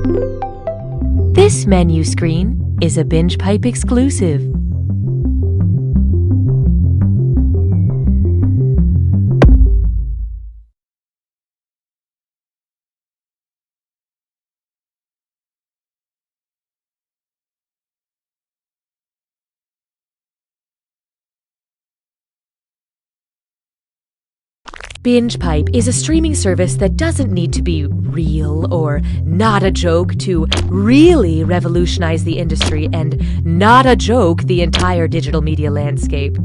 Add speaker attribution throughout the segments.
Speaker 1: This menu screen is a Binge Pipe exclusive. Binge Pipe is a streaming service that doesn't need to be real or not a joke to really revolutionize the industry and not a joke the entire digital media landscape.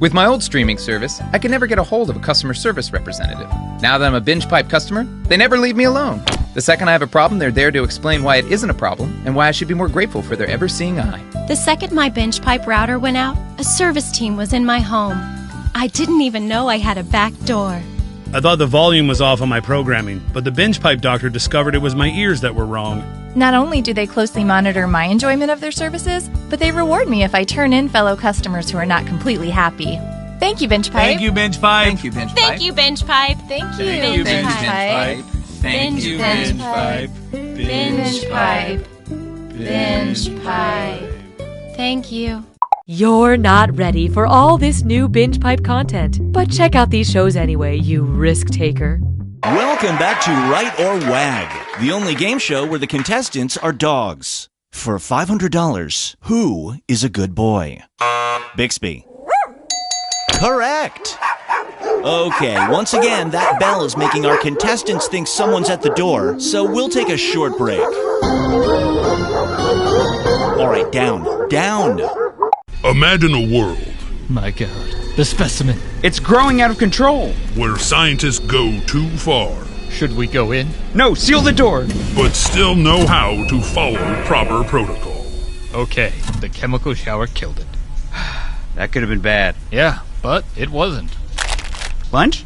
Speaker 2: With my old streaming service, I could never get a hold of a customer service representative. Now that I'm a Binge Pipe customer, they never leave me alone. The second I have a problem, they're there to explain why it isn't a problem and why I should be more grateful for their ever-seeing eye.
Speaker 3: The second my Binge Pipe router went out, a service team was in my home. I didn't even know I had a back door.
Speaker 4: I thought the volume was off on my programming, but the Binge Pipe doctor discovered it was my ears that were wrong.
Speaker 5: Not only do they closely monitor my enjoyment of their services, but they reward me if I turn in fellow customers who are not completely happy. Thank you, Binge Pipe.
Speaker 6: Thank you, Binge Pipe.
Speaker 2: Thank you, Binge Pipe.
Speaker 3: Thank you, Binge Pipe.
Speaker 5: Thank you,
Speaker 6: Thank you,
Speaker 5: Binge
Speaker 6: Binge
Speaker 5: Pipe.
Speaker 2: Thank you,
Speaker 5: Binge
Speaker 2: Binge
Speaker 5: Pipe. Binge Pipe. Binge Pipe.
Speaker 3: Thank you.
Speaker 1: You're not ready for all this new Binge Pipe content, but check out these shows anyway, you risk taker.
Speaker 7: Welcome back to Right or Wag, the only game show where the contestants are dogs. For $500, who is a good boy? Bixby. Correct. Okay, once again, that bell is making our contestants think someone's at the door, so we'll take a short break. All right, down.
Speaker 8: Imagine a world
Speaker 9: My God, the specimen.
Speaker 6: It's growing out of control.
Speaker 8: where scientists go too far,
Speaker 9: Should we go in?
Speaker 6: No, seal the door.
Speaker 8: but still know how to follow proper protocol.
Speaker 9: Okay, the chemical shower killed it.
Speaker 6: That could have been bad.
Speaker 9: Yeah, but it wasn't.
Speaker 6: Lunch?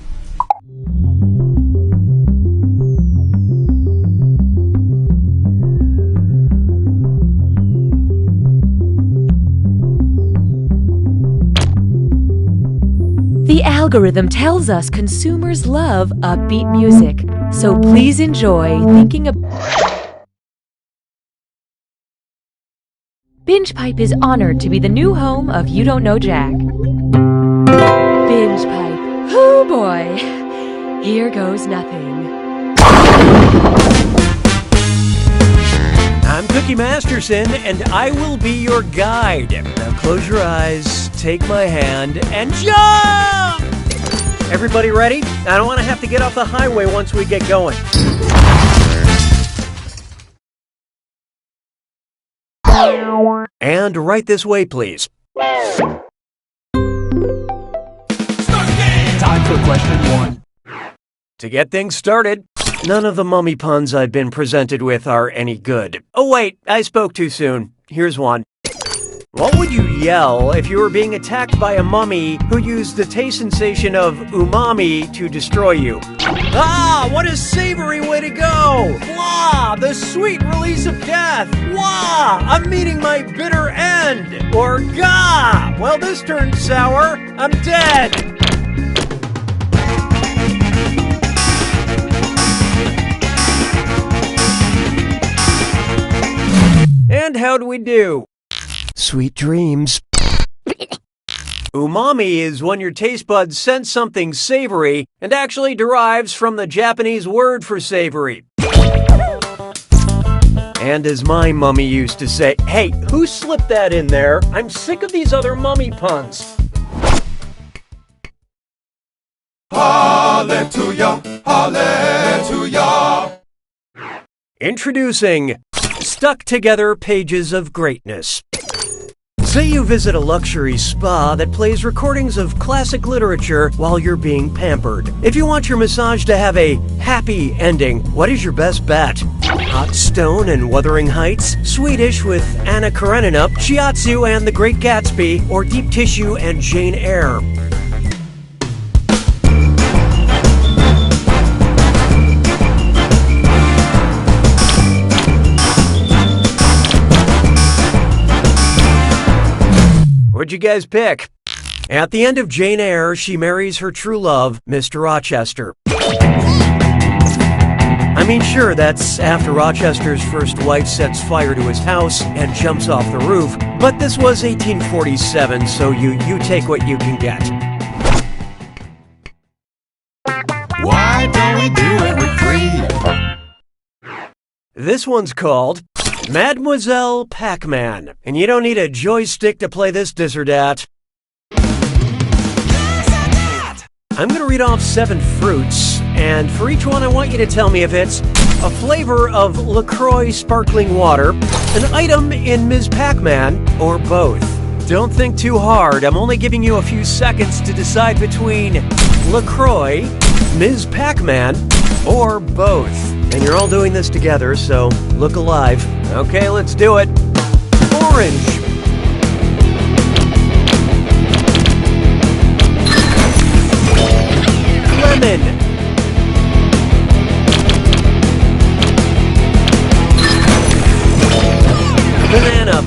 Speaker 1: The algorithm tells us consumers love upbeat music, so please enjoy thinking of... Binge Pipe is honored to be the new home of You Don't Know Jack. Binge Pipe. Oh boy. Here goes nothing.
Speaker 10: I'm Cookie Masterson, and I will be your guide. Now close your eyes, take my hand, and jump! Everybody ready? I don't want to have to get off the highway once we get going. And right this way, please.
Speaker 11: Time for question 1.
Speaker 10: To get things started, none of the mummy puns I've been presented with are any good. Oh wait, I spoke too soon. Here's one. What would you yell if you were being attacked by a mummy who used the taste sensation of umami to destroy you? Ah, what a savory way to go! Blah, the sweet release of death! Wah, I'm meeting my bitter end! Or gah, well this turned sour, I'm dead! And how do we do? Sweet dreams. Umami is when your taste buds sense something savory and actually derives from the Japanese word for savory. And as my mummy used to say, hey, who slipped that in there? I'm sick of these other mummy puns.
Speaker 11: Hallelujah, hallelujah.
Speaker 10: Introducing Stuck Together Pages of Greatness. Say you visit a luxury spa that plays recordings of classic literature while you're being pampered. If you want your massage to have a happy ending, what is your best bet? Hot Stone and Wuthering Heights, Swedish with Anna Karenina, Shiatsu and The Great Gatsby, or Deep Tissue and Jane Eyre. you guys pick? At the end of Jane Eyre, she marries her true love, Mr. Rochester. I mean, sure, that's after Rochester's first wife sets fire to his house and jumps off the roof, but this was 1847, so you take what you can get.
Speaker 11: Why don't we do it with free?
Speaker 10: This one's called Mademoiselle Pac-Man, and you don't need a joystick to play this dis or dat. I'm going to read off 7 fruits, and for each one I want you to tell me if it's a flavor of LaCroix sparkling water, an item in Ms. Pac-Man, or both. Don't think too hard. I'm only giving you a few seconds to decide between LaCroix, Ms. Pac-Man, or both. And you're all doing this together, so look alive. Okay, let's do it. Orange. Lemon. Banana.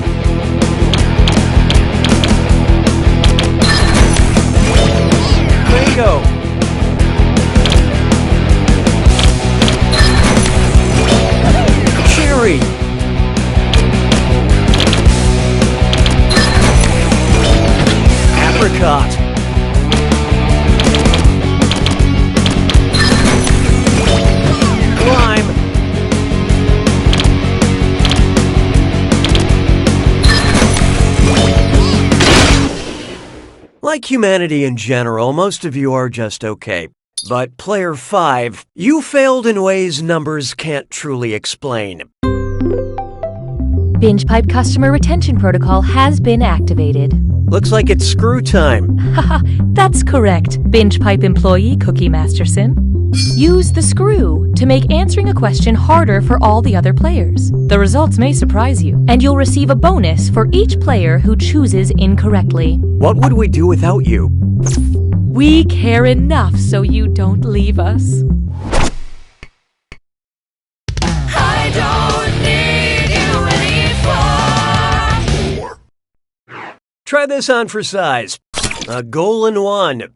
Speaker 10: Mango. Cherry. Apricot. Lime. Like humanity in general, most of you are just okay. But player 5, you failed in ways numbers can't truly explain.
Speaker 1: BingePipe customer retention protocol has been activated.
Speaker 10: Looks like it's screw time.
Speaker 1: Haha, that's correct, BingePipe employee Cookie Masterson. Use the screw to make answering a question harder for all the other players. The results may surprise you, and you'll receive a bonus for each player who chooses incorrectly.
Speaker 10: What would we do without you?
Speaker 1: We care enough so you don't leave us.
Speaker 11: I don't need you anymore.
Speaker 10: Try this on for size. A goal in one.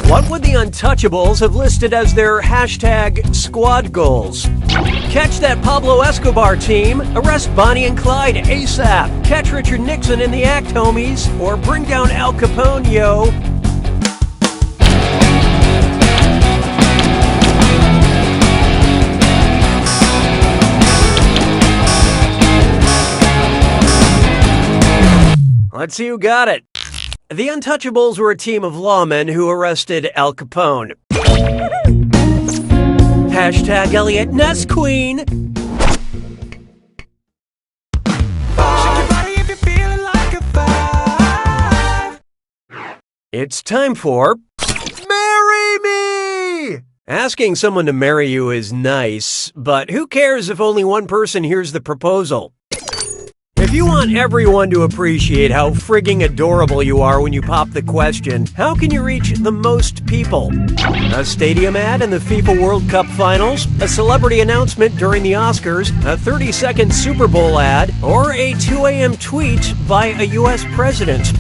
Speaker 10: What would the Untouchables have listed as their hashtag squad goals? Catch that Pablo Escobar team, arrest Bonnie and Clyde ASAP, catch Richard Nixon in the act, homies, or bring down Al Capone, yo. Let's see who got it. The Untouchables were a team of lawmen who arrested Al Capone. Hashtag Elliot Ness Queen. It's time for Marry Me! Asking someone to marry you is nice, but who cares if only one person hears the proposal? If you want everyone to appreciate how frigging adorable you are when you pop the question, how can you reach the most people? A stadium ad in the FIFA World Cup Finals, a celebrity announcement during the Oscars, a 30-second Super Bowl ad, or a 2 a.m. tweet by a U.S. president?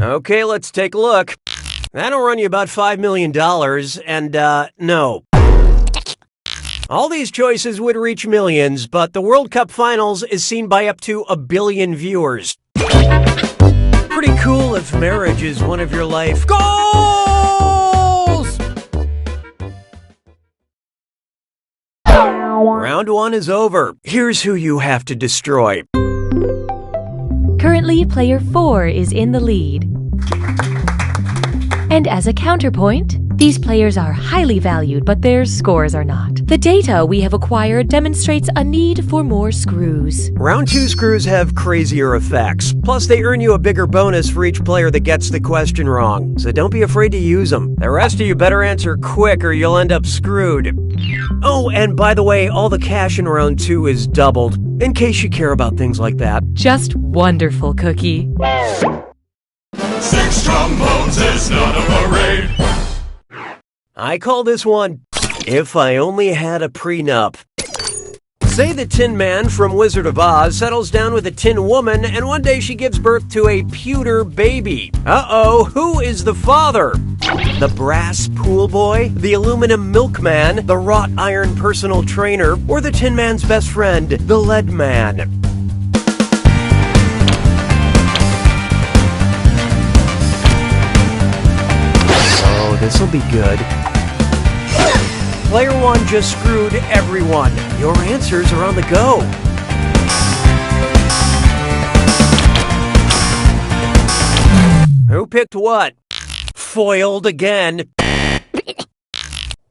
Speaker 10: Okay, let's take a look. That'll run you about $5 million, and, no. All these choices would reach millions, but the World Cup Finals is seen by up to 1 billion viewers. Pretty cool if marriage is one of your life goals! Round 1 is over. Here's who you have to destroy.
Speaker 1: Currently, player 4 is in the lead. And as a counterpoint, these players are highly valued, but their scores are not. The data we have acquired demonstrates a need for more screws.
Speaker 10: Round 2 screws have crazier effects. Plus, they earn you a bigger bonus for each player that gets the question wrong. So don't be afraid to use them. The rest of you better answer quick or you'll end up screwed. Oh, and by the way, all the cash in round 2 is doubled, in case you care about things like that.
Speaker 1: Just wonderful, Cookie.
Speaker 11: 6 trombones is not a parade.
Speaker 10: I call this one, If I Only Had a Prenup. Say the Tin Man from Wizard of Oz settles down with a Tin Woman, and one day she gives birth to a pewter baby. Uh-oh, who is the father? The brass pool boy, the aluminum milkman, the wrought iron personal trainer, or the Tin Man's best friend, the Lead Man? Oh, this'll be good. Player 1 just screwed everyone. Your answers are on the go. Who picked what? Foiled again.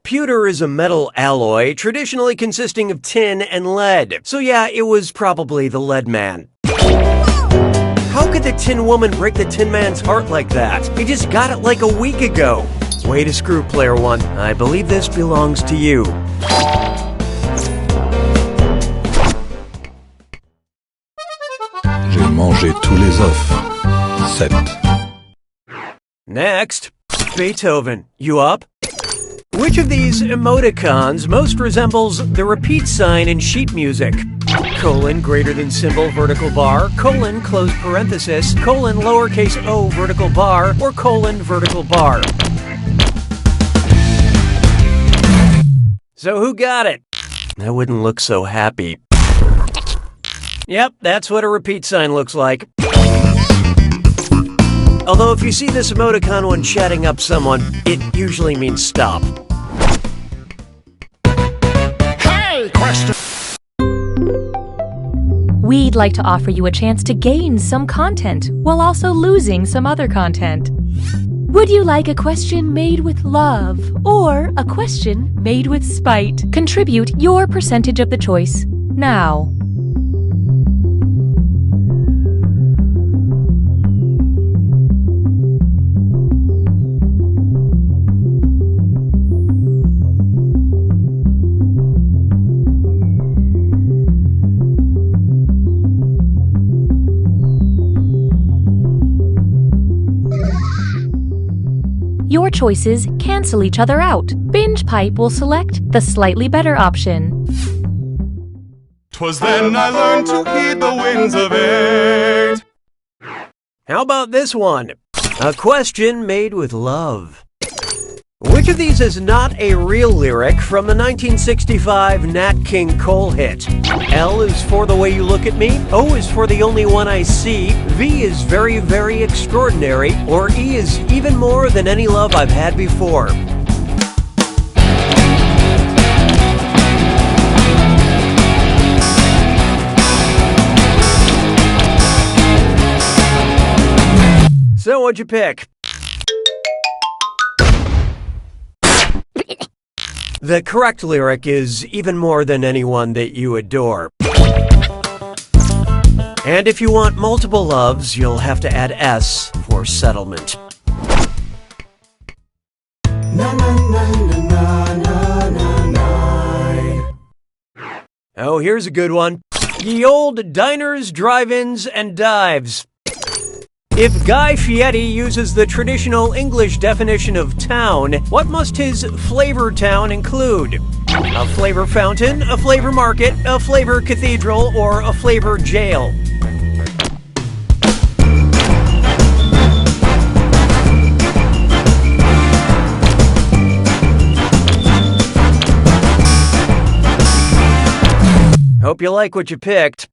Speaker 10: Pewter is a metal alloy, traditionally consisting of tin and lead. So yeah, it was probably the Lead Man. How could the Tin Woman break the Tin Man's heart like that? He just got it like a week ago. Way to screw, Player 1. I believe this belongs to you.
Speaker 11: J'ai mangé tous les œufs. 7.
Speaker 10: Next, Beethoven. You up? Which of these emoticons most resembles the repeat sign in sheet music? Colon greater than symbol vertical bar, colon close parenthesis, colon lowercase o vertical bar, or colon vertical bar. So who got it? I wouldn't look so happy. Yep, that's what a repeat sign looks like. Although if you see this emoticon when chatting up someone, it usually means stop.
Speaker 11: Hey, question!
Speaker 1: We'd like to offer you a chance to gain some content while also losing some other content. Would you like a question made with love or a question made with spite? Contribute your percentage of the choice now. Your choices cancel each other out. Binge Pipe will select the slightly better option.
Speaker 11: 'Twas then I learned to heed the winds of 8.
Speaker 10: How about this one? A question made with love. Which of these is not a real lyric from the 1965 Nat King Cole hit? L is for the way you look at me, O is for the only one I see, V is very, very extraordinary, or E is even more than any love I've had before. So what'd you pick? The correct lyric is even more than anyone that you adore. And if you want multiple loves, you'll have to add S for settlement. Oh, here's a good one. Ye old diners, drive-ins, and dives. If Guy Fieri uses the traditional English definition of town, what must his flavor town include? A flavor fountain, a flavor market, a flavor cathedral, or a flavor jail? Hope you like what you picked.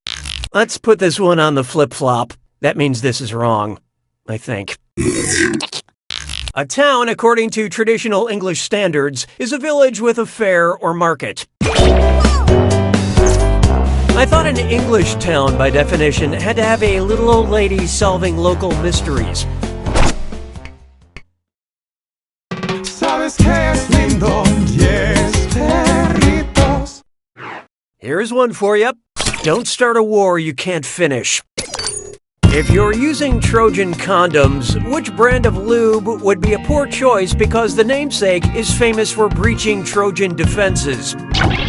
Speaker 10: Let's put this one on the flip-flop. That means this is wrong, I think. A town, according to traditional English standards, is a village with a fair or market. I thought an English town, by definition, had to have a little old lady solving local mysteries.
Speaker 11: Sabes que es lindo, 10 perritos.
Speaker 10: Here's one for you. Don't start a war you can't finish. If you're using Trojan condoms, which brand of lube would be a poor choice because the namesake is famous for breaching Trojan defenses?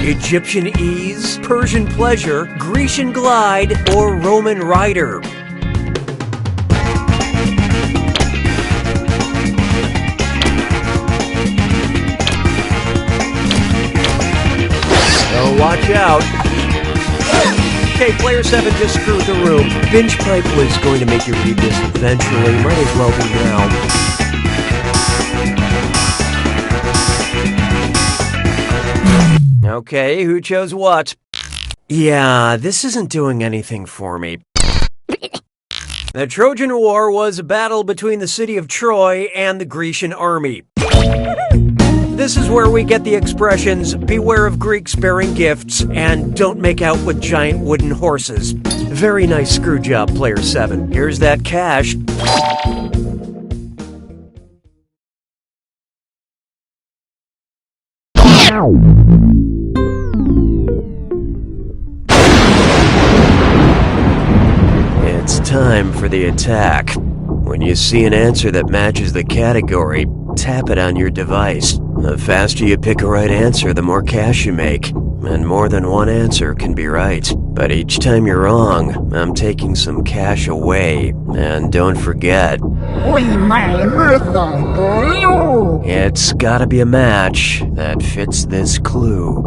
Speaker 10: Egyptian Ease, Persian Pleasure, Grecian Glide, or Roman Rider? so watch out. Okay, Player 7 just screwed the room. Binge Pipe was going to make you read this eventually. Might as well be now. Okay, who chose what? Yeah, this isn't doing anything for me. The Trojan War was a battle between the city of Troy and the Grecian army. This is where we get the expressions, beware of Greeks bearing gifts, and don't make out with giant wooden horses. Very nice screw job, Player 7. Here's that cash. It's time for the attack. When you see an answer that matches the category, tap it on your device. The faster you pick a right answer, the more cash you make. And more than one answer can be right. But each time you're wrong, I'm taking some cash away. And don't forget, it's gotta be a match that fits this clue.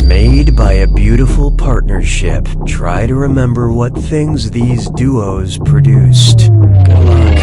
Speaker 10: Made by a beautiful partnership. Try to remember what things these duos produced. Good luck.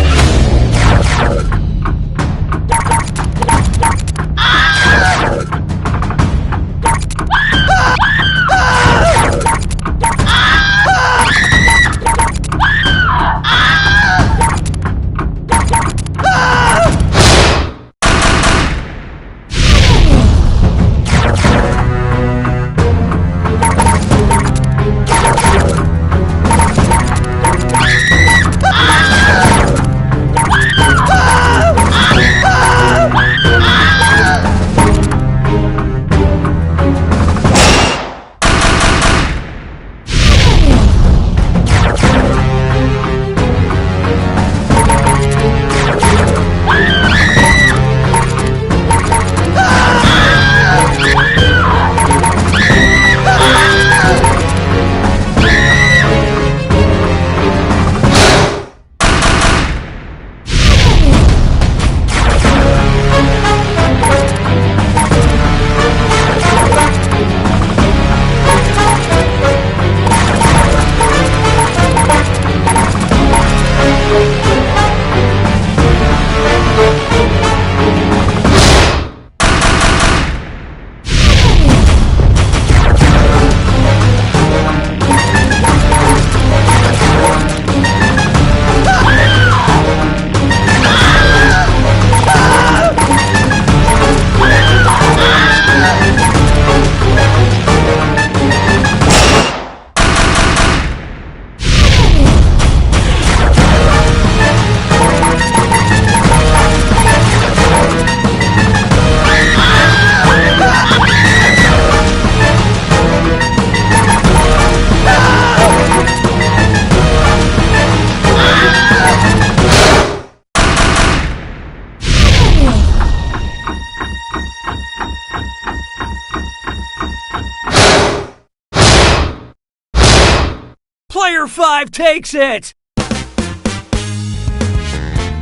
Speaker 10: Player 5 takes it!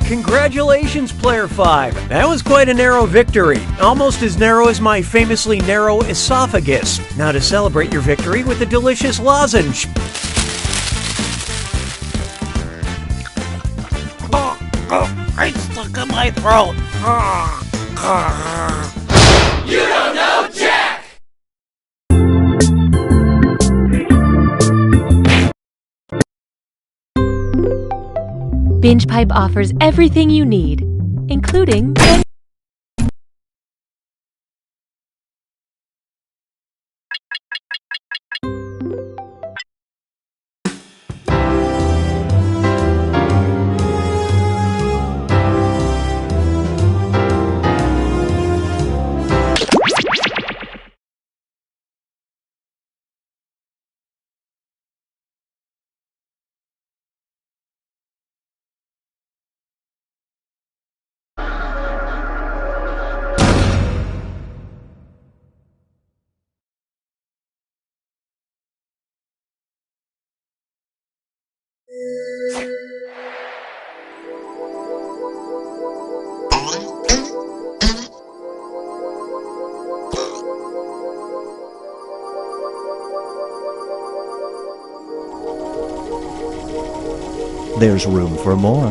Speaker 10: Congratulations, Player 5. That was quite a narrow victory. Almost as narrow as my famously narrow esophagus. Now to celebrate your victory with a delicious lozenge.
Speaker 12: It's stuck in my throat.
Speaker 13: You don't know Jack!
Speaker 1: Binge Pipe offers everything you need, including
Speaker 14: there's room for more.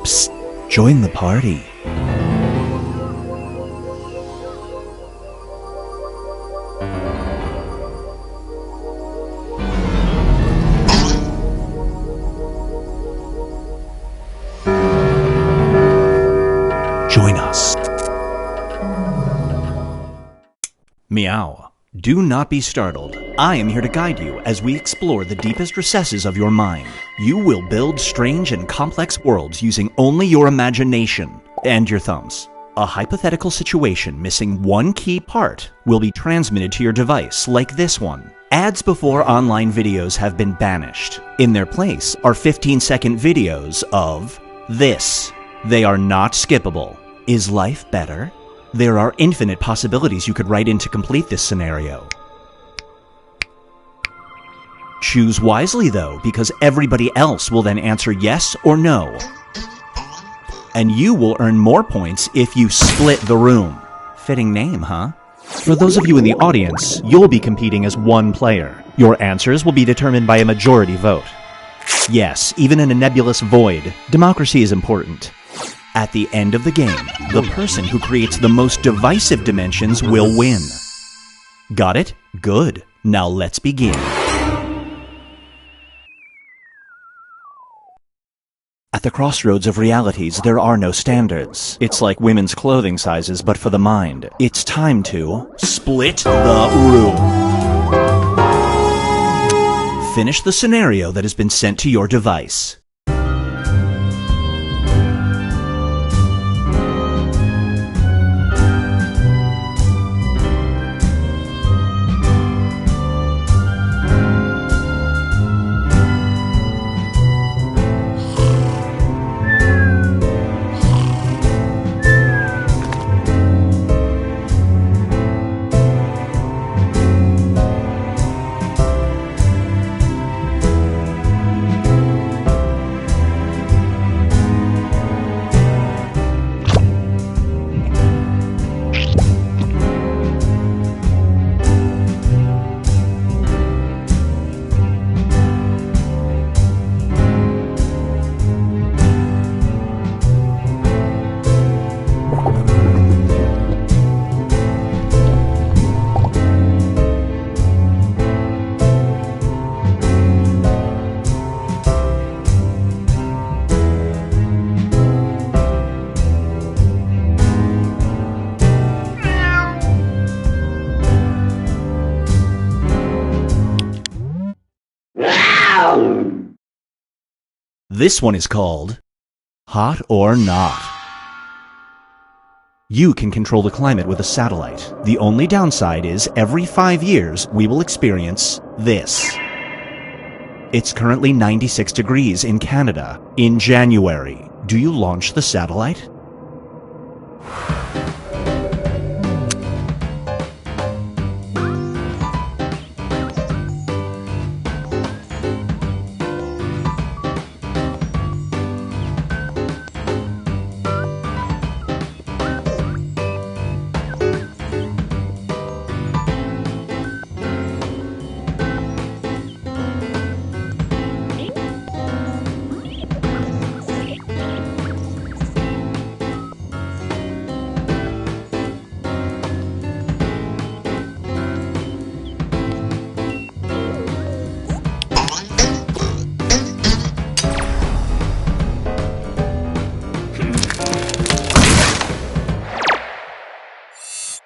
Speaker 14: Psst, join the party. Join us. Meow. Do not be startled. I am here to guide you as we explore the deepest recesses of your mind. You will build strange and complex worlds using only your imagination and your thumbs. A hypothetical situation missing one key part will be transmitted to your device, like this one. Ads before online videos have been banished. In their place are 15-second videos of this. They are not skippable. Is life better? There are infinite possibilities you could write in to complete this scenario. Choose wisely though, because everybody else will then answer yes or no. And you will earn more points if you split the room. Fitting name, huh? For those of you in the audience, you'll be competing as one player. Your answers will be determined by a majority vote. Yes, even in a nebulous void, democracy is important. At the end of the game, the person who creates the most divisive dimensions will win. Got it? Good. Now let's begin. At the crossroads of realities, there are no standards. It's like women's clothing sizes, but for the mind. It's time to split the room. Finish the scenario that has been sent to your device. This one is called Hot or Not. You can control the climate with a satellite. The only downside is every 5 years we will experience this. It's currently 96 degrees in Canada in January. Do you launch the satellite?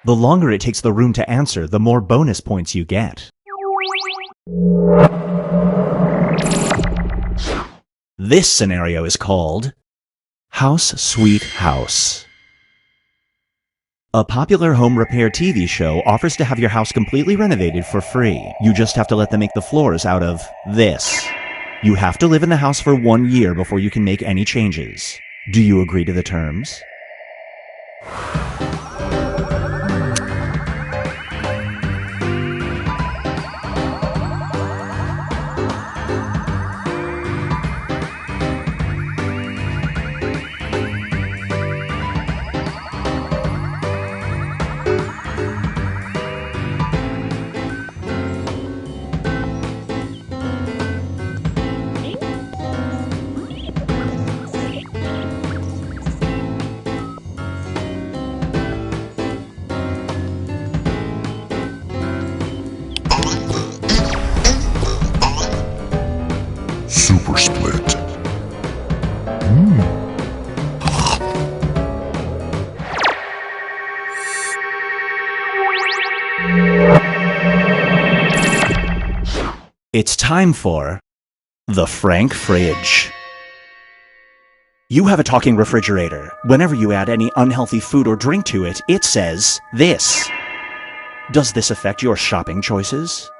Speaker 14: The longer it takes the room to answer, the more bonus points you get. This scenario is called House Sweet House. A popular home repair TV show offers to have your house completely renovated for free. You just have to let them make the floors out of this. You have to live in the house for 1 year before you can make any changes. Do you agree to the terms? Time for the Frank Fridge. You have a talking refrigerator. Whenever you add any unhealthy food or drink to it, it says this. Does this affect your shopping choices?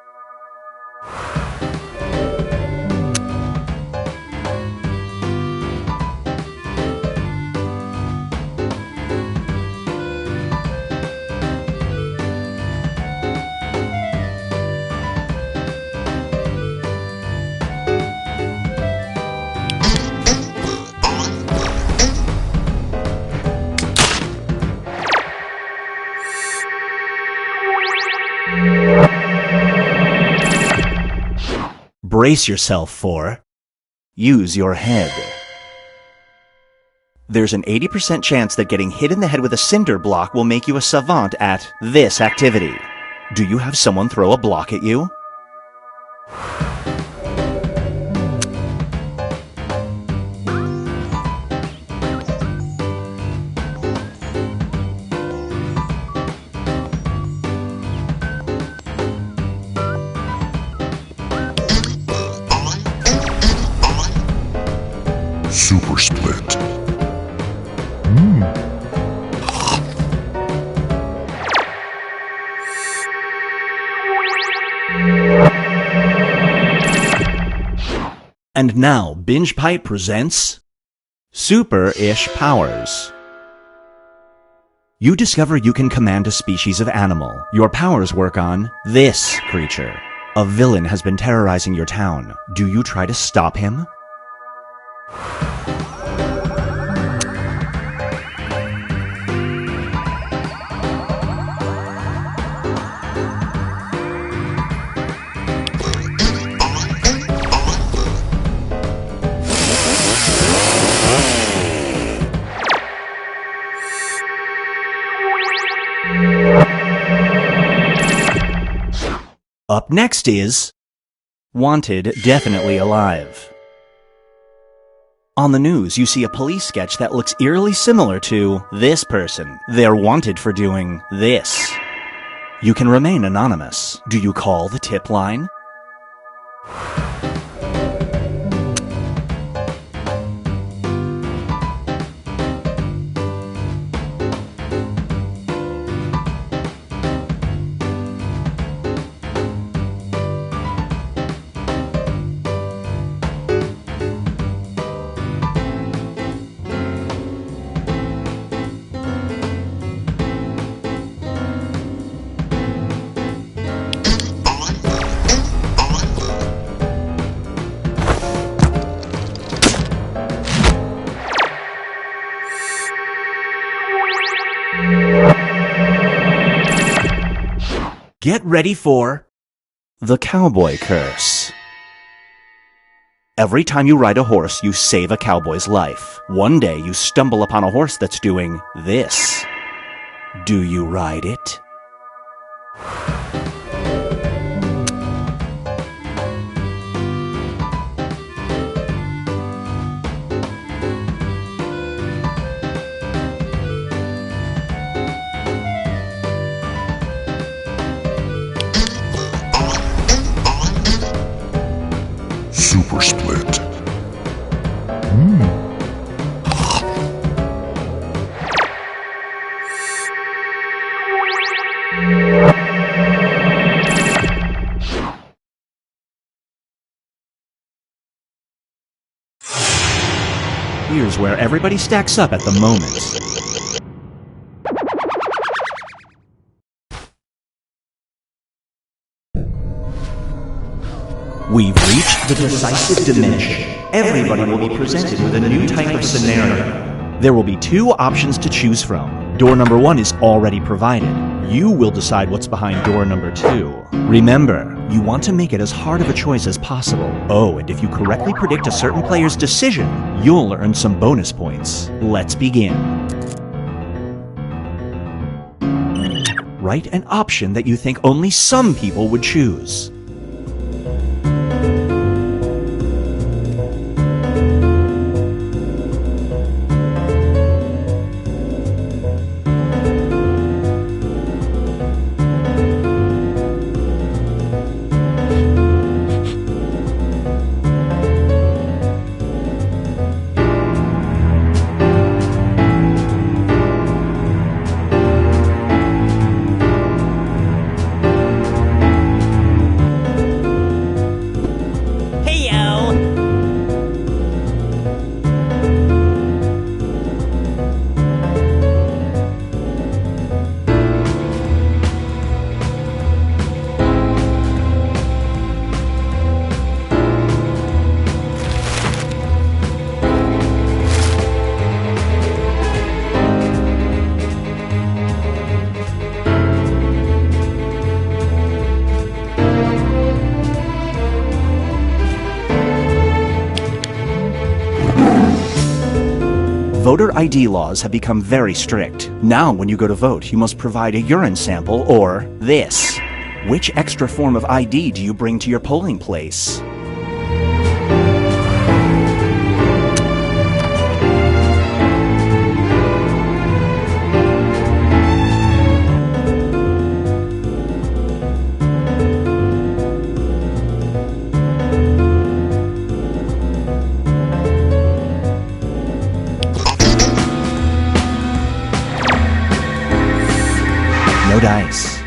Speaker 14: Brace yourself for use your head. There's an 80% chance that getting hit in the head with a cinder block will make you a savant at this activity. Do you have someone throw a block at you?
Speaker 8: Super Split.
Speaker 14: And now, Binge Pipe presents Super-ish Powers. You discover you can command a species of animal. Your powers work on this creature. A villain has been terrorizing your town. Do you try to stop him? Up next is Wanted Definitely Alive. On the news, you see a police sketch that looks eerily similar to this person. They're wanted for doing this. You can remain anonymous. Do you call the tip line? Get ready for the Cowboy Curse. Every time you ride a horse, you save a cowboy's life. One day, you stumble upon a horse that's doing this. Do you ride it?
Speaker 8: Super Split.
Speaker 14: Here's where everybody stacks up at the moment. We've reached the decisive dimension. Everybody will be presented with a new type of scenario. There will be two options to choose from. Door number 1 is already provided. You will decide what's behind door number 2. Remember, you want to make it as hard of a choice as possible. Oh, and if you correctly predict a certain player's decision, you'll earn some bonus points. Let's begin. Write an option that you think only some people would choose. voter ID laws have become very strict. Now, when you go to vote, you must provide a urine sample or this. Which extra form of ID do you bring to your polling place? No dice.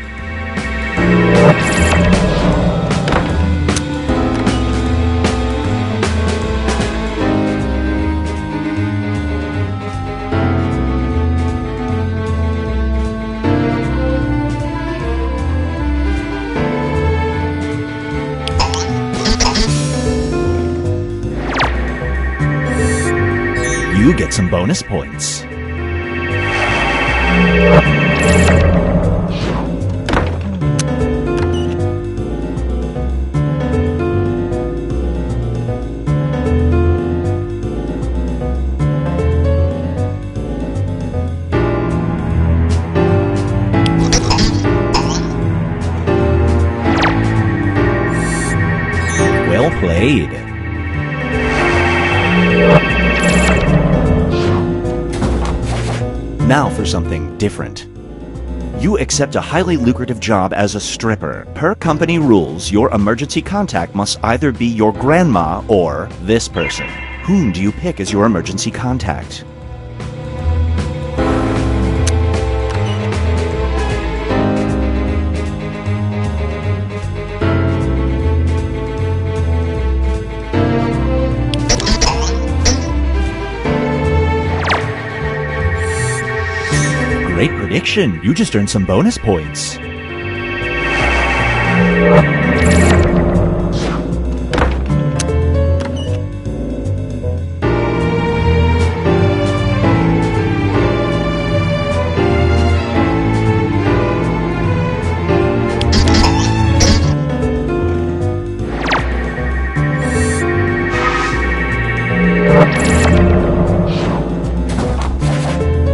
Speaker 14: You get some bonus points. Well played. Now for something different. You accept a highly lucrative job as a stripper. Per company rules, your emergency contact must either be your grandma or this person. Whom do you pick as your emergency contact? Great prediction. You just earned some bonus points.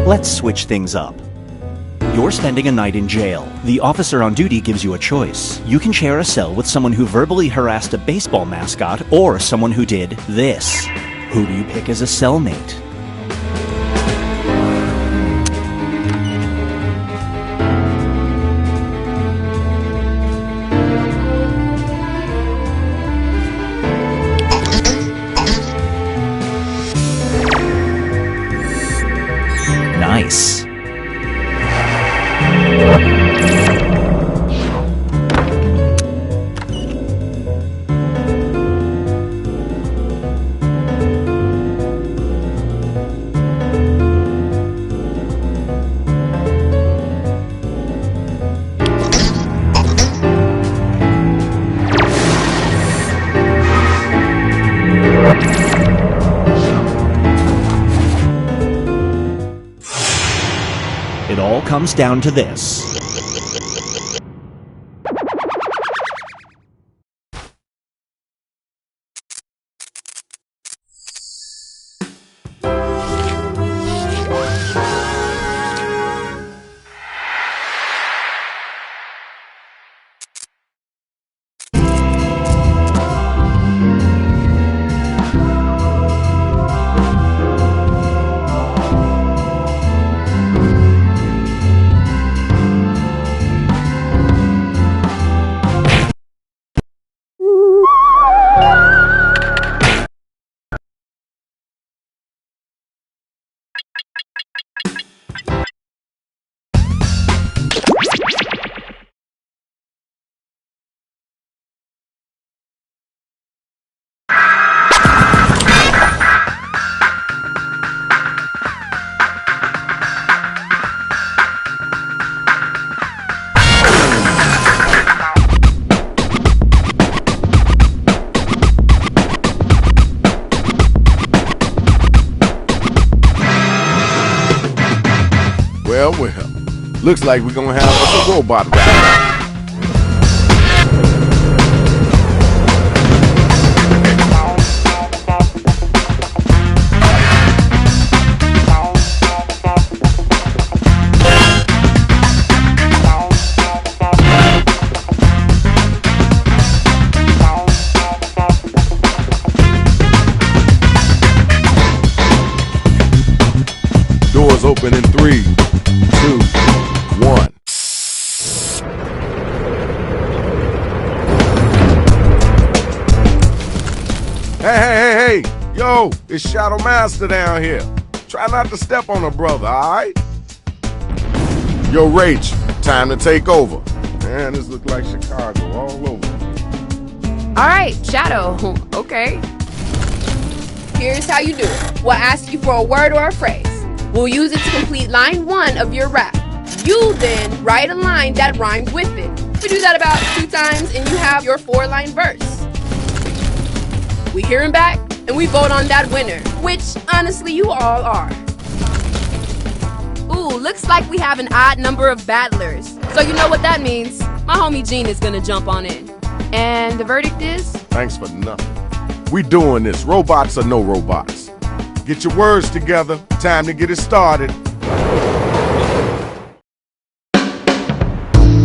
Speaker 14: Let's switch things up. You're spending a night in jail. The officer on duty gives you a choice. You can share a cell with someone who verbally harassed a baseball mascot or someone who did this. Who do you pick as a cellmate? Nice. It all comes down to this.
Speaker 15: Well, looks like we're gonna have a robot ride. Moving in 3, 2, 1. Hey. Yo, it's Shadow Master down here. Try not to step on a brother, alright? Yo, Rach, time to take over. Man, this looks like Chicago all over.
Speaker 16: Alright, Shadow. Okay. Here's how you do it. We'll ask you for a word or a phrase. We'll use it to complete line 1 of your rap. You then write a line that rhymes with it. We do that about 2 times and you have your 4-line verse. We hear him back and we vote on that winner, which honestly you all are. Ooh, looks like we have an odd number of battlers. So you know what that means. My homie Gene is gonna jump on in. And the verdict is?
Speaker 15: Thanks for nothing. We doing this, robots or no robots. Get your words together, time to get it started.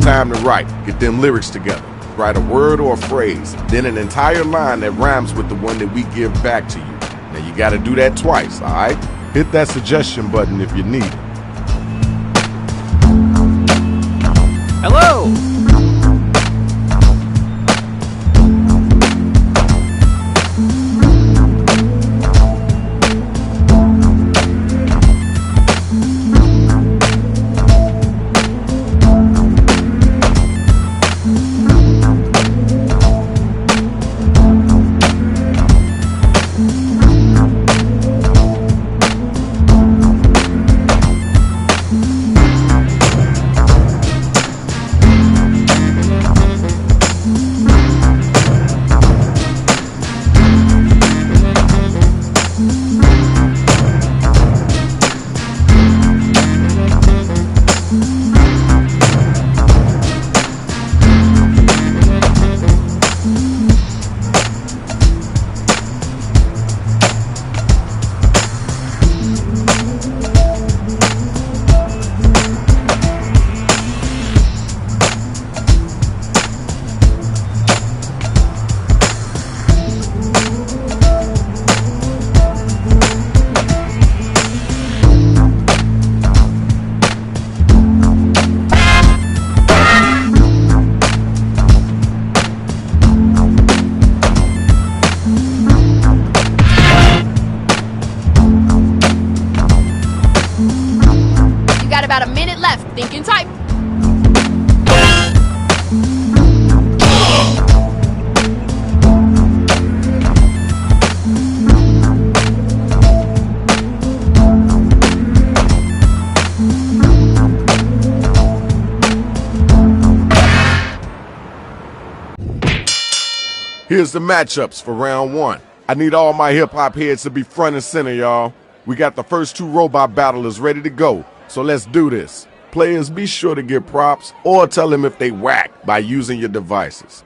Speaker 15: Time to write, get them lyrics together. Write a word or a phrase, then an entire line that rhymes with the one that we give back to you. Now you gotta do that twice, alright? Hit that suggestion button if you need it.
Speaker 6: Hello!
Speaker 16: About a minute left. Think and type.
Speaker 15: Here's the matchups for round 1. I need all my hip-hop heads to be front and center, y'all. We got the first 2 robot battlers ready to go. So let's do this. Players, be sure to give props or tell them if they whack by using your devices.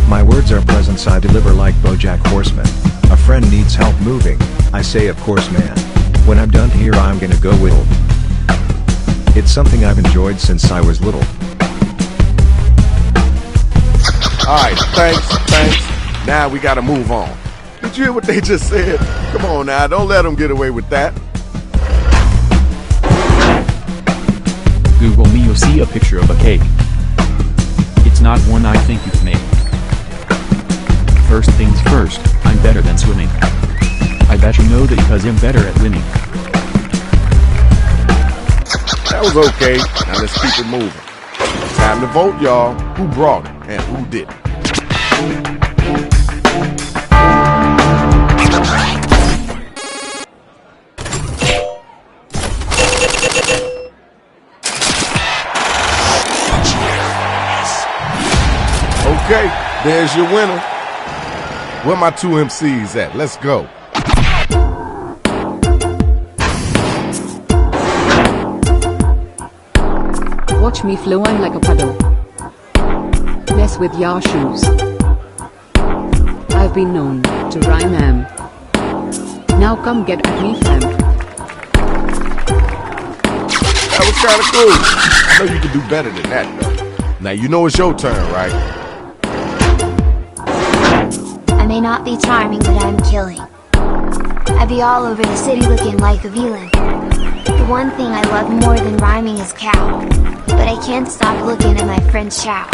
Speaker 17: My words are presents I deliver like BoJack Horseman. A friend needs help moving, I say of course man. When I'm done here I'm gonna go whittle. It's something I've enjoyed since I was little.
Speaker 15: Alright, thanks. Now we gotta move on. Did you hear what they just said? Come on now, don't let them get away with that.
Speaker 18: Google me, you'll see a picture of a cake. It's not one I think you've made. First things first, I'm better than swimming. I bet you know that because I'm better at winning.
Speaker 15: That was okay, now let's keep it moving. Time to vote, y'all. Who brought it and who didn't? Okay, there's your winner. Where my 2 MCs at? Let's go.
Speaker 19: Watch me flow on like a puddle. Mess with your shoes. I've been known to rhyme am. Now come get at me fam.
Speaker 15: That was kinda cool. I know you can do better than that though. Now you know it's your turn, right?
Speaker 20: I may not be charming, but I'm killing. I'd be all over the city looking like a villain. The one thing I love more than rhyming is cow, but I can't stop looking at my friend's chow.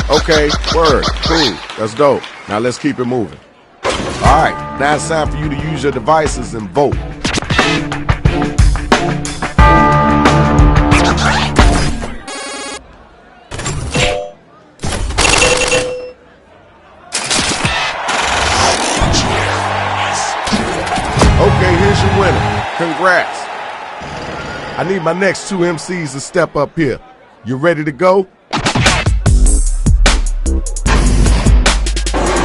Speaker 15: Okay, word, cool, that's dope. Now let's keep it moving. Alright, now it's time for you to use your devices and vote. Okay, here's your winner. Congrats. I need my next two MCs to step up here. You ready to go?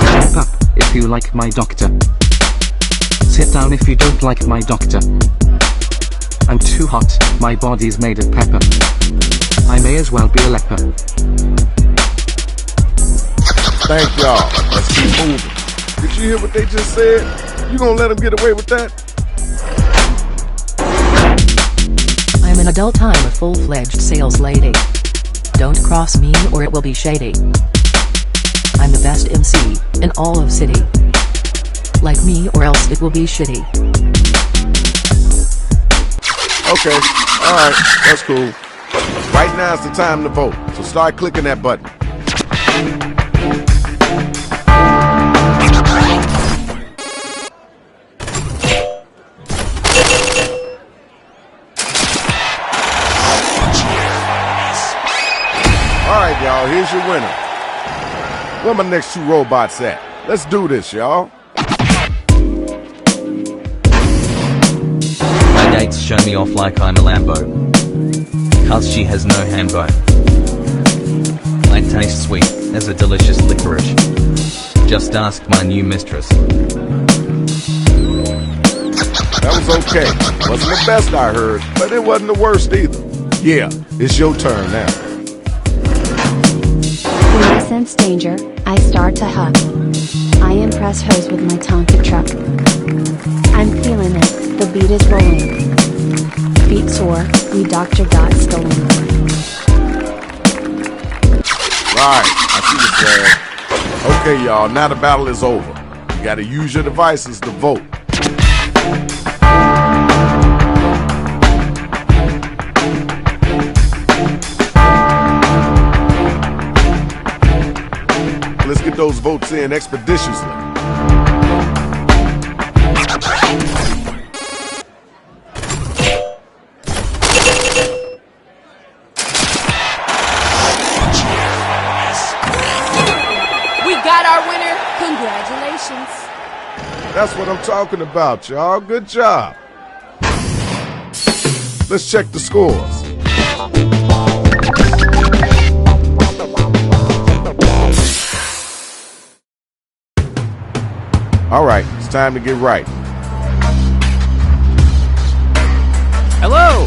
Speaker 21: Step up if you like my doctor. Sit down if you don't like my doctor. I'm too hot, my body's made of pepper. I may as well be a leper.
Speaker 15: Thank y'all. Let's keep moving. Did you hear what they just said? You gonna let them get away with that?
Speaker 22: I'm an adult, I'm a full-fledged sales lady. Don't cross me or it will be shady. I'm the best MC in all of city. Like me or else it will be shitty.
Speaker 15: Okay, alright, that's cool. Right now is the time to vote, so start clicking that button. Alright, y'all, here's your winner. Where my next two robots at? Let's do this, y'all.
Speaker 23: My dates show me off like I'm a Lambo, cause she has no handbo. I taste sweet as a delicious licorice. Just ask my new mistress.
Speaker 15: That was okay. Wasn't the best I heard, but it wasn't the worst either. Yeah, it's your turn now.
Speaker 19: When I sense danger, I start to hug. I impress hoes with my Tonka truck. I'm feeling it, the beat is rolling. Feet sore, we doctor got stolen.
Speaker 15: Alright, I see the flag. Okay, y'all, now the battle is over. You gotta use your devices to vote. Let's get those votes in expeditiously.
Speaker 16: We got our winner. Congratulations.
Speaker 15: That's what I'm talking about, y'all. Good job. Let's check the scores. All right, it's time to get right.
Speaker 9: Hello!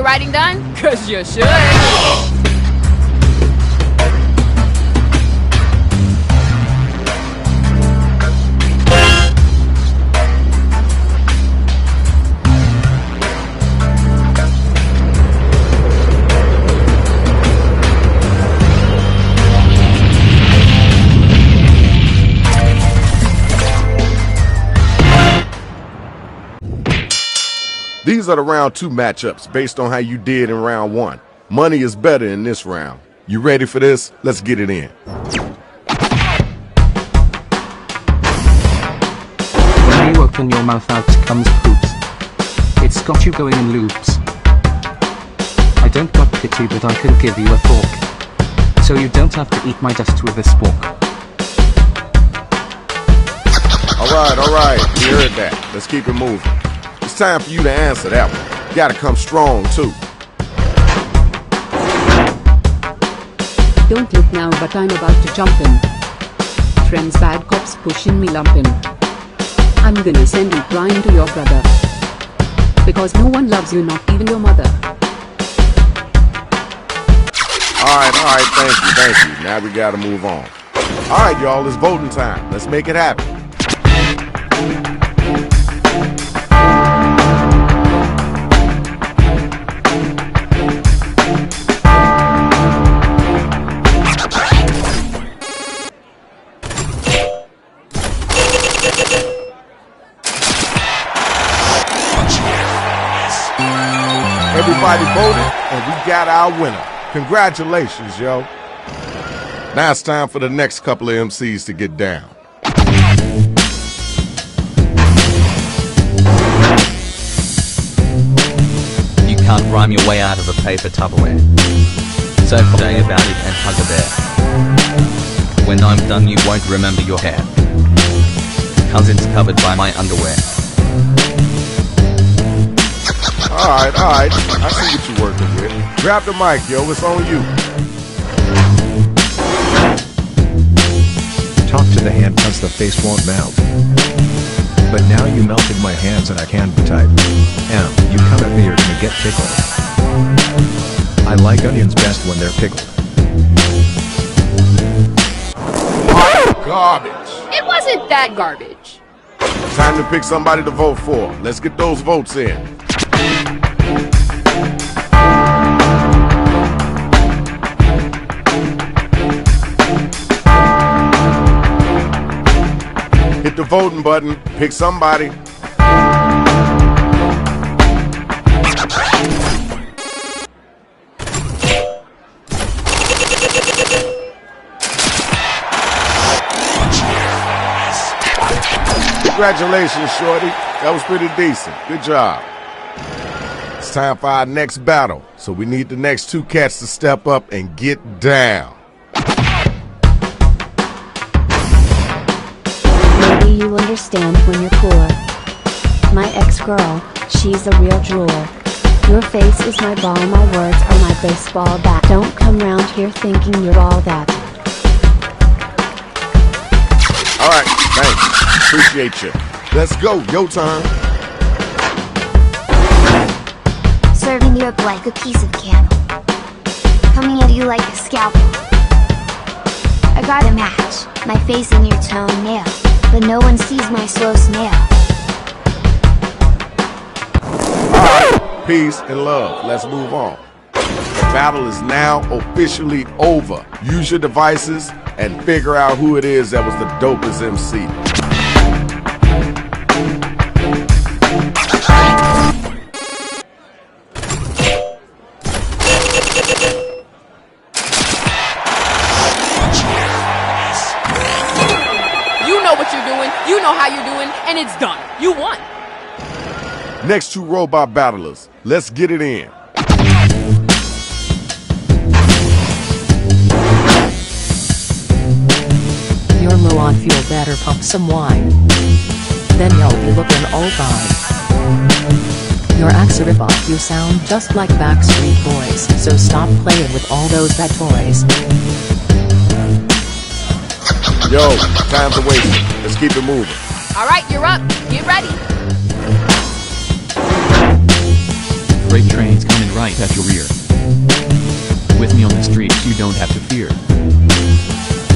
Speaker 16: Writing done? Cause you should.
Speaker 15: These are the round 2 matchups based on how you did in round 1. Money is better in this round. You ready for this? Let's get it in.
Speaker 21: When you open your mouth, out comes poops. It's got you going in loops. I don't got pity, but I can give you a fork, so you don't have to eat my dust with a spork.
Speaker 15: Alright, you heard that. Let's keep it moving. It's time for you to answer that one. You gotta come strong, too.
Speaker 2: Don't look now, but I'm about to jump in. Friends, bad cops pushing me lumping. I'm gonna send you crying to your brother, because no one loves you, not even your mother.
Speaker 15: Alright, thank you. Now we gotta move on. Alright, y'all, it's voting time. Let's make it happen. Everybody voted, and we got our winner. Congratulations, yo. Now it's time for the next couple of MCs to get down.
Speaker 23: You can't rhyme your way out of a paper Tupperware, so say about it and hug a bear. When I'm done you won't remember your hair, 'cause it's covered by my underwear.
Speaker 15: Alright, I see what you're working with. Grab the mic, yo, it's on you.
Speaker 17: Talk to the hand cause the face won't melt. But now you melted my hands and I can't type. You come at me, you're gonna get tickled. I like onions best when they're pickled.
Speaker 15: Garbage.
Speaker 16: It wasn't that garbage.
Speaker 15: Time to pick somebody to vote for. Let's get those votes in. Hit the voting button, pick somebody. Congratulations, Shorty. That was pretty decent. Good job. It's time for our next battle, so we need the next 2 cats to step up and get down.
Speaker 19: Maybe you understand when you're cooler. My ex-girl, she's a real drooler. Your face is my ball, my words are my baseball bat. Don't come round here thinking you're all that.
Speaker 15: Alright, thanks. Appreciate you. Let's go, your turn.
Speaker 20: Serving you up like a piece of candle, coming at you like a scalpel. I got a match, my face in your toenail, but no one sees my slow snail.
Speaker 15: Alright, peace and love. Let's move on. The battle is now officially over. Use your devices and figure out who it is that was the dopest MC.
Speaker 16: You know how you're doing, and it's done. You won.
Speaker 15: Next 2 robot battlers. Let's get it in.
Speaker 22: You're low on fuel, better pump some wine. Then you'll be looking all fine. Your act's a rip-off, you sound just like Backstreet Boys, so stop playing with all those bad toys.
Speaker 15: Yo, time's a wasting. Let's keep it moving.
Speaker 16: Alright, you're up. Get ready.
Speaker 18: Freight train's coming right at your rear. With me on the streets you don't have to fear.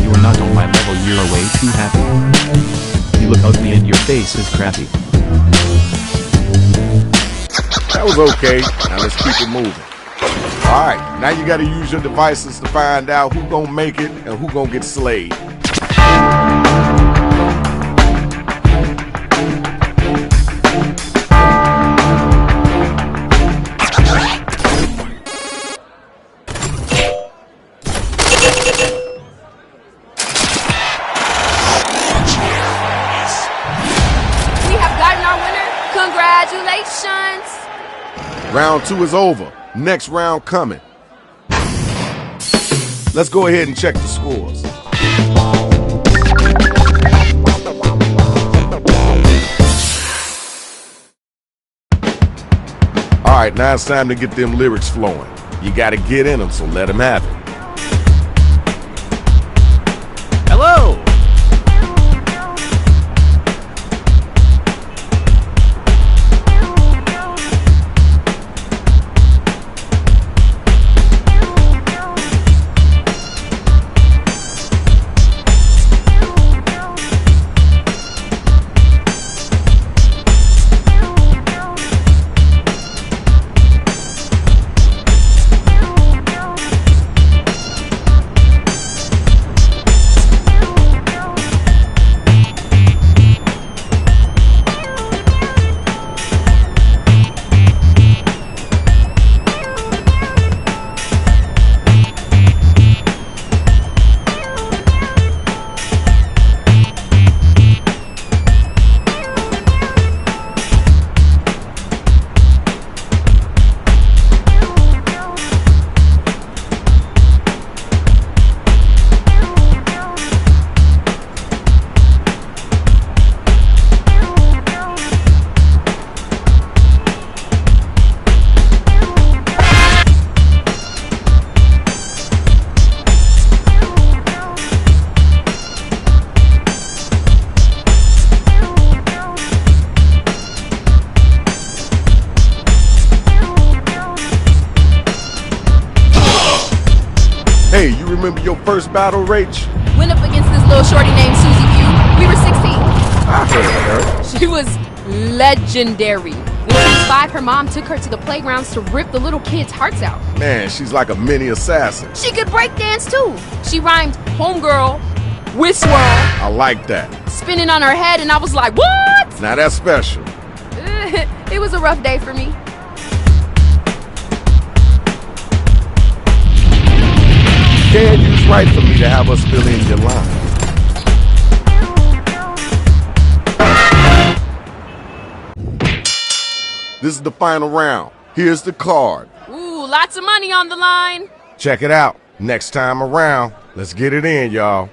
Speaker 18: You are not on my level, you're way too happy. You look ugly and your face is crappy.
Speaker 15: That was okay. Now let's keep it moving. Alright, now you gotta use your devices to find out who gonna make it and who gonna get slayed.
Speaker 16: Congratulations!
Speaker 15: Round 2 is over. Next round coming. Let's go ahead and check the scores. All right, now it's time to get them lyrics flowing. You gotta get in them, so let them have it.
Speaker 9: Hello!
Speaker 15: Hey, you remember your first battle, Rach?
Speaker 16: Went up against this little shorty named Susie Q. We were 16.
Speaker 15: I heard of her.
Speaker 16: She was legendary. When she was 5, her mom took her to the playgrounds to rip the little kids' hearts out.
Speaker 15: Man, she's like a mini assassin.
Speaker 16: She could break dance too. She rhymed homegirl with swirl.
Speaker 15: I like that.
Speaker 16: Spinning on her head, and I was like, what?
Speaker 15: Now that's special.
Speaker 16: It was a rough day for me.
Speaker 15: Dad, it's right for me to have us fill in your line. This is the final round. Here's the card.
Speaker 16: Ooh, lots of money on the line.
Speaker 15: Check it out. Next time around, let's get it in, y'all.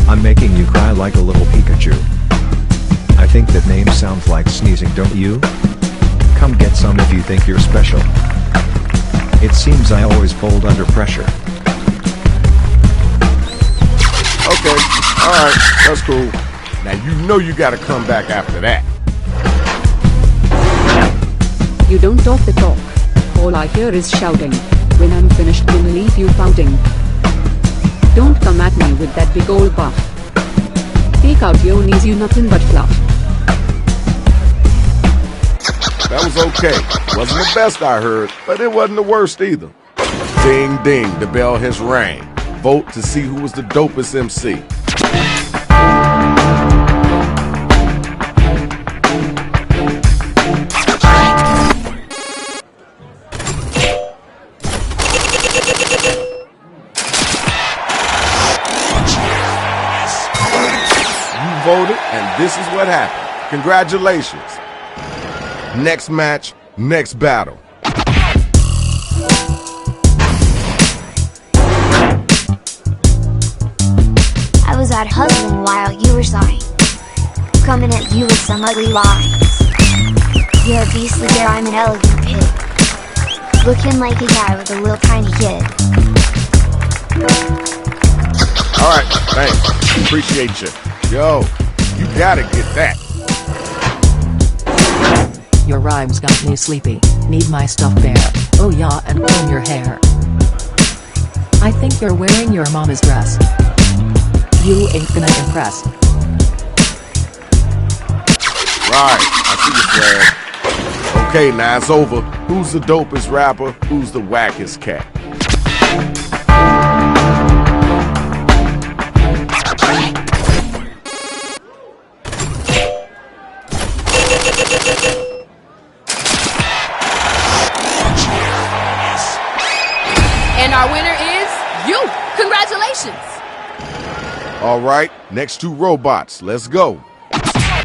Speaker 17: I'm making you cry like a little Pikachu. I think that name sounds like sneezing, don't you? Come get some if you think you're special. It seems I always fold under pressure.
Speaker 15: Okay, alright, that's cool. Now you know you gotta come back after that.
Speaker 2: You don't talk the talk. All I hear is shouting. When I'm finished, will leave you pouting. Don't come at me with that big old buff. Take out your knees, you nothing but fluff.
Speaker 15: That was okay. Wasn't the best I heard, but it wasn't the worst either. Ding ding, the bell has rang. Vote to see who was the dopest MC. You voted, and this is what happened. Congratulations. Next match, next battle.
Speaker 20: I was out hustling while you were sighing. Coming at you with some ugly lines. You're a beastly bear, I'm an elegant pig. Looking like a guy with a little tiny kid.
Speaker 15: Alright, thanks. Appreciate you. Yo, you gotta get that.
Speaker 22: Your rhymes got me sleepy. Need my stuffed bear. Oh yeah, and comb your hair. I think you're wearing your mama's dress. You ain't gonna impress.
Speaker 15: Right, I see you, Fred. Okay, now it's over. Who's the dopest rapper? Who's the wackest cat?
Speaker 16: And our winner is you. Congratulations.
Speaker 15: All right, next 2 robots. Let's go.
Speaker 21: I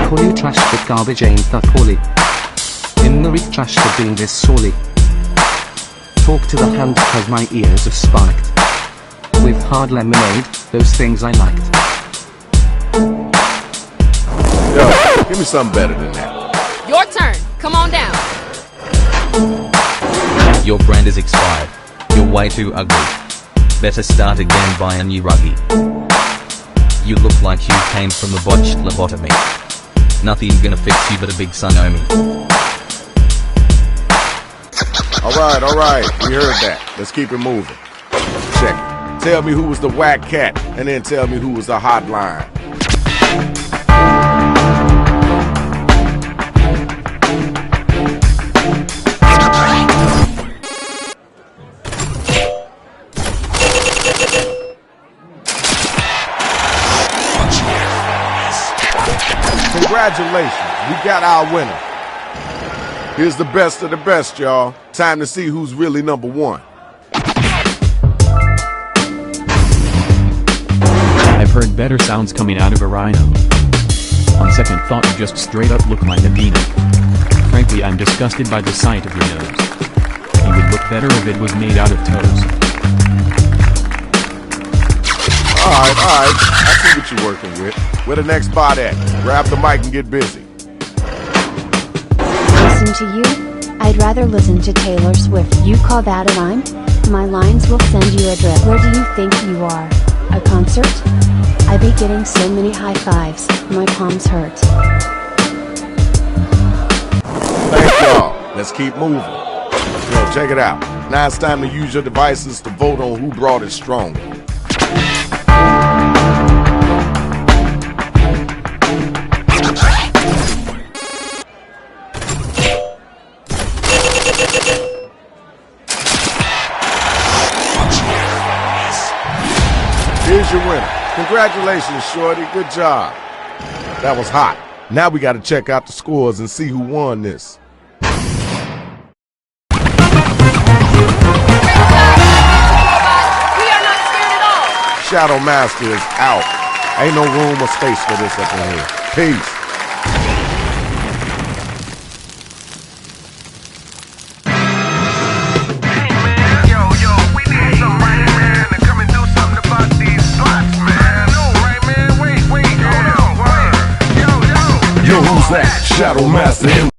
Speaker 21: call you trash, but garbage ain't that poorly. In the reek trash for being this sorely. Talk to the hand cause my ears are spiked. With hard lemonade, those things I liked.
Speaker 15: Yo, give me something better than that.
Speaker 16: Your turn. Come on down.
Speaker 23: Your brand is expired. You're way too ugly. Better start again, buy a new ruggy. You look like you came from a botched lobotomy. Nothing's gonna fix you but a big Sonomi.
Speaker 15: All right, we heard that. Let's keep it moving. Check it. Tell me who was the whack cat, and then tell me who was the hotline. Congratulations, we got our winner. Here's the best of the best, y'all. Time to see who's really number 1.
Speaker 18: I've heard better sounds coming out of a rhino. On second thought, you just straight up look like a dino. Frankly, I'm disgusted by the sight of your nose. You would look better if it was made out of toes.
Speaker 15: Alright, I see what you're working with. Where the next bot at? Grab the mic and get busy.
Speaker 19: Listen to you? I'd rather listen to Taylor Swift. You call that a rhyme? My lines will send you adrift. Where do you think you are? A concert? I be getting so many high fives, my palms hurt.
Speaker 15: Thank y'all. Let's keep moving. Yo, check it out. Now it's time to use your devices to vote on who brought it stronger. Here's your winner. Congratulations, Shorty. Good job. That was hot. Now we got to check out the scores and see who won this. Shadow Master is out. Ain't no room or space for this up in here. Peace.
Speaker 11: Yo, who's that? Shadow Master.